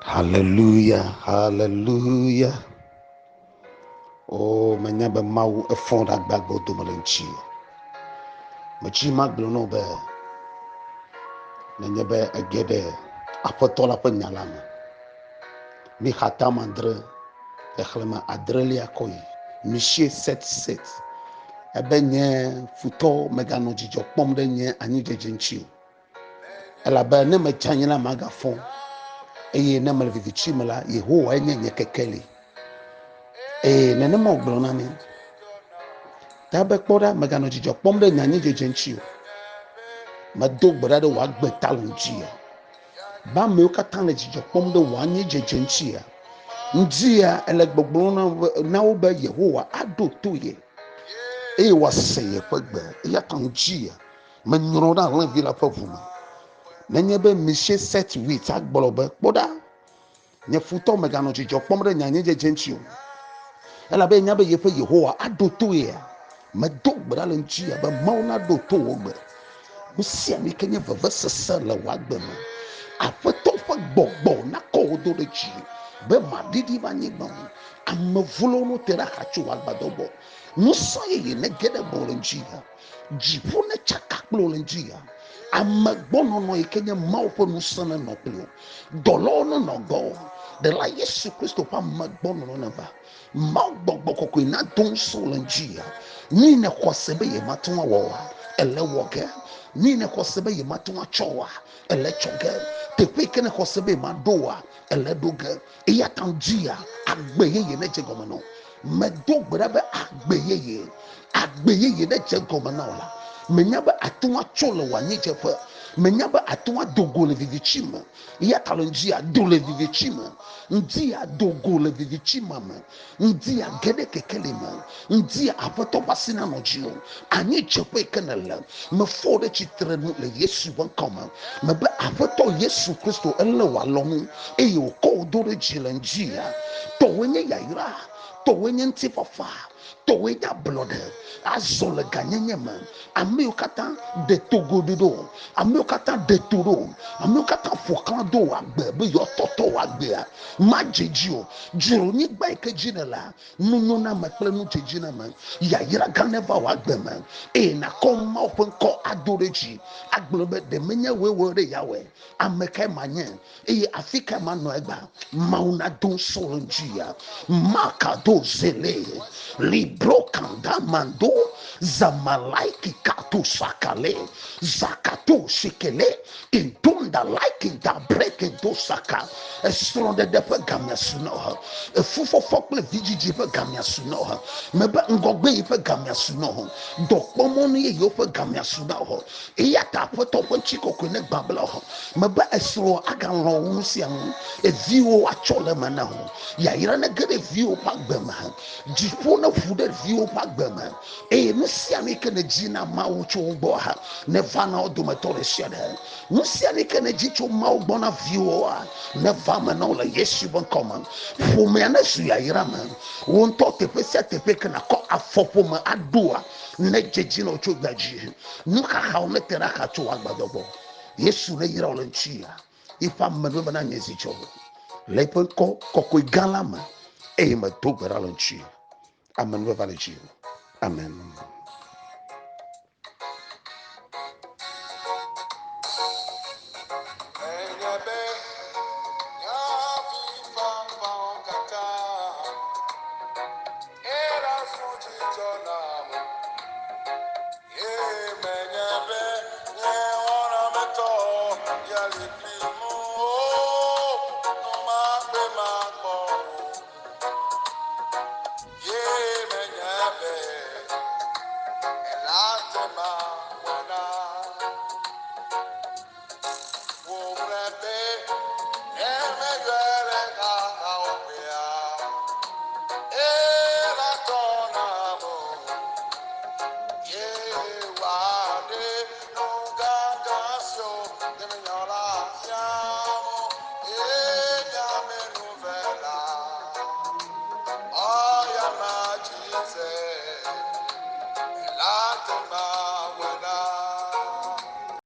Hallelujah, hallelujah. Oh, my neighbor Mau a phone that back go to Malenchi. Machi Maglono bear, Nanyebe a gede, Apotola Penyalam. Mi hatamandre, Echlema Adrelia Koi, Michie set. Ebenye futo megano jijo pomde nye anije jenchio. Elabe ne me chanyela magafon. Eye ne me vivichimela Yehowa enye kekeli. Nene mo glonani. Tabe kpoda megano jijo pomde nye anije jenchio. Madog brother wa gbe talonjia. Ba me ukatane jijo pomde wa anije jenchia. Njia elegbogblona na obe Yehowa ado toye. Was kwegbe ya tanjia. Menro da len vila pavuma. Nenye be mishe set wit agbolobe kpoda. Nye futo megano jijo pomde nya nye jenchio. Ela be nya be yefe Yehowa ado toye. Madog brother njia be mauna do to ogbe. Musia mi kenye veve sese le wagbeme. Afeto fe gbogbo na ko do de chi. Be madidi ba nyigba. Amevulo no tera hachu wagbadobo. Musa ye ne gede bolenjia. Jipu ne chakaklo lenjia. Amagbono no ikenye maupo nusana no plo. Dolono no go. De la Yesu Christo pa magbono no neba. Magbogbo koko ina don so lenjia. Ni ne kwasebe ye matunwa wa. Ele woge. Ni ne kosebe ye matunwa chowa ele choge te kweke ne kosebe madoa ele doge iya tanjia agbeye ye ne jegomano medo gberabe agbeye ye ne jegomano la menyabe atunwa chole wa ni jefe menyabe atunwa dogole vivichima iya talonjia dole vivichima ndia dogole vivichima ndia gede kekelema ndia apoto basina nojio anyi jefe kenele me fode chitre no le Yesu wan kama me be afoto Yesu Kristo ele walonu eyo ko do de jilenjia to wenye yaira to wenye ntifafa to wenya blood azole ganyenye man ameukata de togo do ameukata de toro ameukata fokan do agbe be yo toto agbe majejio juro ni gba ikeji la nunu na mekple nu jeji na man yaira ganeva wagbe man na koma open ko adoreji aglobe de menye wewe de yawe ameka manye afika mano egba mauna don solonjia maka do zele libro kanda mando zamalaiki katu sakale zakato shikele intunda like da break do saka estronde de pe gamia suno fufo fokle vijiji pe gamia suno mebe ngogbe pe gamia suno dokpomo ye yo pe gamia suno ho iya ta poto ponchi kokune gbabla ho mebe esro aga ro wusian viwo achole mana ho ya ira na gede viwo pagbema jipo na fude viwo pagbema musia ni kene jina mawo chogbo ha ne vana odometore shede musia ni kene jicho mawo bona viwo ne vama na la Yesu bon koma fome na su ya ira man won to tepe kana ko afopo ma adua ne jeji no chogbaji nuka ha ne tera ka to agbadobo Yesu ne ira olenchia ifa mebe na nyezi chobo lepo ko koko galama ma to gbara olenchia amen we valeji amen. Yeah, man, yeah, yeah, wanna meto, yeah,